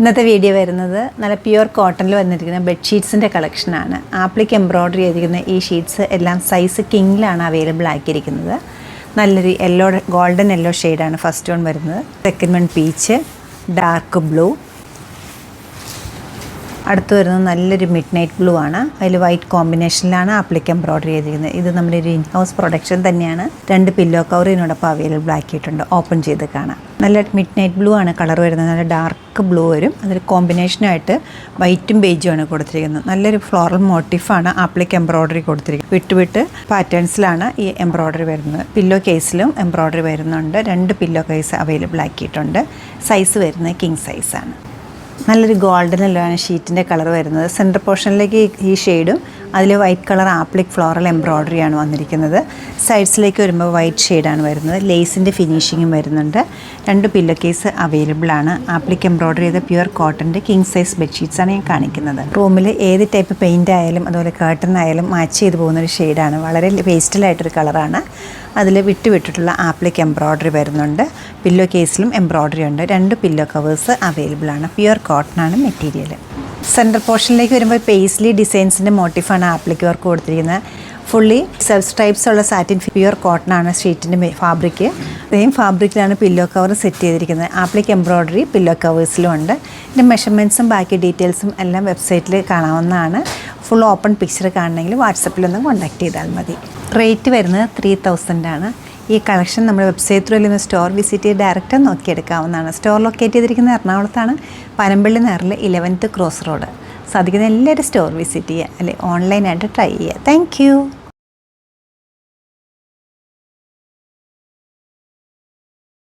ഇന്നത്തെ വീഡിയോ വരുന്നത് നല്ല പ്യുവർ കോട്ടണിൽ വന്നിരിക്കുന്ന ബെഡ്ഷീറ്റ്സിൻ്റെ കളക്ഷനാണ്. ആപ്ലിക്ക് എംബ്രോയ്ഡറി ചെയ്തിരിക്കുന്ന ഈ ഷീറ്റ്സ് എല്ലാം സൈസ് കിങ്ങിലാണ് അവൈലബിൾ ആക്കിയിരിക്കുന്നത്. നല്ലൊരു യെല്ലോ, ഗോൾഡൻ യെല്ലോ ഷെയ്ഡാണ് ഫസ്റ്റ് വൺ വരുന്നത്. Second one peach, dark blue. അടുത്ത് വരുന്നത് നല്ലൊരു മിഡ് നൈറ്റ് ബ്ലൂ ആണ്. അതിൽ വൈറ്റ് കോമ്പിനേഷനിലാണ് ആപ്ലിക്ക് എംബ്രോയ്ഡറി ചെയ്തിരിക്കുന്നത്. ഇത് നമ്മുടെ ഒരു ഇൻഹൗസ് പ്രൊഡക്ഷൻ തന്നെയാണ്. 2 പില്ലോ കവർ ഇതിനോടൊപ്പം അവൈലബിൾ ആക്കിയിട്ടുണ്ട്. ഓപ്പൺ ചെയ്ത് കാണാം. നല്ല മിഡ് നൈറ്റ് ബ്ലൂ ആണ് കളർ വരുന്നത്. നല്ല ഡാർക്ക് ബ്ലൂ വരും. അതിൽ കോമ്പിനേഷനായിട്ട് വൈറ്റും ബേജും ആണ് കൊടുത്തിരിക്കുന്നത്. നല്ലൊരു ഫ്ലോറൽ മോട്ടീഫാണ് ആപ്ലിക്ക് എംബ്രോയ്ഡറി കൊടുത്തിരിക്കുന്നത്. വിട്ട് പാറ്റേൺസിലാണ് ഈ എംബ്രോയ്ഡറി വരുന്നത്. പില്ലോ കേസിലും എംബ്രോയ്ഡറി വരുന്നുണ്ട്. 2 പില്ലോ കേസ് അവൈലബിൾ ആക്കിയിട്ടുണ്ട്. സൈസ് വരുന്നത് കിങ് സൈസാണ്. നല്ലൊരു ഗോൾഡൻ യെല്ലോ ആണ് ഷീറ്റിൻ്റെ കളർ വരുന്നത്. സെൻറ്റർ പോർഷനിലേക്ക് ഈ ഷെയ്ഡും അതിൽ വൈറ്റ് കളർ ആപ്ലിക് ഫ്ലോറൽ എംബ്രോയ്ഡറിയാണ് വന്നിരിക്കുന്നത്. സൈഡ്സിലേക്ക് വരുമ്പോൾ വൈറ്റ് ഷെയ്ഡാണ് വരുന്നത്. ലേസിൻ്റെ ഫിനിഷിങ്ങും വരുന്നുണ്ട്. 2 പില്ലോ കേസ് അവൈലബിൾ ആണ്. ആപ്ലിക് എംബ്രോയ്ഡറി ചെയ്ത പ്യുവർ കോട്ടൻ്റെ കിങ് സൈസ് ബെഡ്ഷീറ്റ്സാണ് ഞാൻ കാണിക്കുന്നത്. റൂമിൽ ഏത് ടൈപ്പ് പെയിൻ്റ് ആയാലും അതുപോലെ കേർട്ടൺ ആയാലും മാച്ച് ചെയ്ത് പോകുന്നൊരു ഷെയ്ഡാണ്. വളരെ പേസ്റ്റലായിട്ടൊരു കളറാണ്. അതിൽ വിട്ടിട്ടുള്ള ആപ്ലിക്ക് എംബ്രോയ്ഡറി വരുന്നുണ്ട്. പില്ലോ കേസിലും എംബ്രോയ്ഡറി ഉണ്ട്. 2 പില്ലോ കവേഴ്സ് അവൈലബിൾ ആണ്. പ്യുവർ കോട്ടൺ ആണ് മെറ്റീരിയൽ. സെൻറ്റർ പോർഷനിലേക്ക് വരുമ്പോൾ പേസ്ലി ഡിസൈൻസിൻ്റെ മോട്ടീഫാണ് ആപ്ലിക്ക് വർക്ക് കൊടുത്തിരിക്കുന്നത്. ഫുള്ളി സെൽഫ് സ്ട്രൈപ്സ് ഉള്ള സാറ്റിൻ പ്യുവർ കോട്ടൺ ആണ് ഷീറ്റിൻ്റെ ഫാബ്രിക്. സെയിം ഫാബ്രിക്കിലാണ് പില്ലോ കവർ സെറ്റ് ചെയ്തിരിക്കുന്നത്. ആപ്ലിക്ക് എംബ്രോയ്ഡറി പില്ലോ കവേഴ്സിലും ഉണ്ട്. ഇതിൻ്റെ മെഷർമെൻറ്റ്സും ബാക്കി ഡീറ്റെയിൽസും എല്ലാം വെബ്സൈറ്റിൽ കാണാവുന്നതാണ്. ഫുൾ ഓപ്പൺ പിക്ചർ കാണണമെങ്കിൽ വാട്സപ്പിലൊന്ന് കോൺടാക്ട് ചെയ്താൽ മതി. റേറ്റ് വരുന്നത് 3000 ആണ്. ഈ കളക്ഷൻ നമ്മുടെ വെബ്സൈറ്റ് ത്രൂ അല്ലെങ്കിൽ സ്റ്റോർ വിസിറ്റ് ചെയ്ത് ഡയറക്റ്റ് നോക്കിയെടുക്കാവുന്നതാണ്. സ്റ്റോർ ലൊക്കേറ്റ് ചെയ്തിരിക്കുന്നത് എറണാകുളത്താണ്. പനമ്പള്ളി നേറിൽ 11th ക്രോസ് റോഡ്. സാധിക്കുന്ന എല്ലാവരും സ്റ്റോർ വിസിറ്റ് ചെയ്യുക, അല്ലെങ്കിൽ ഓൺലൈനായിട്ട് ട്രൈ ചെയ്യുക. താങ്ക്